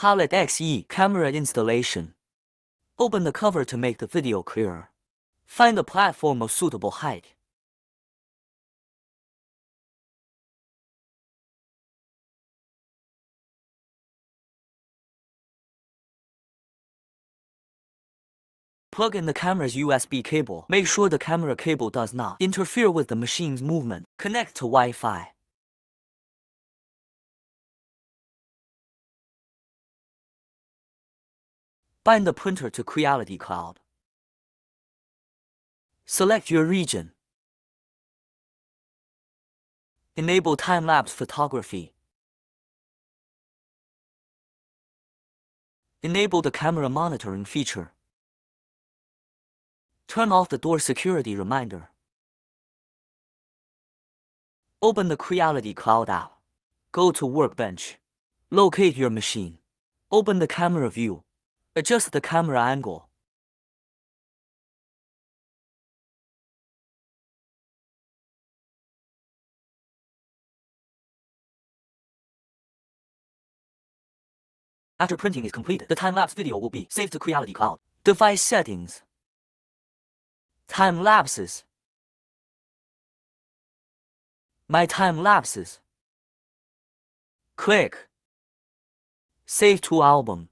HALOT XE camera installation. Open the cover to make the video clearer. Find a platform of suitable height. Plug in the camera's USB cable. Make sure the camera cable does not interfere with the machine's movement. Connect to Wi-Fi. Bind the printer to Creality Cloud. Select your region. Enable time-lapse photography. Enable the camera monitoring feature. Turn off the door security reminder. Open the Creality Cloud app. Go to Workbench. Locate your machine. Open the camera view. Adjust the camera angle. After printing is completed, the time-lapse video will be saved to Creality Cloud. Device settings. Time lapses. My time lapses. Click Save to album.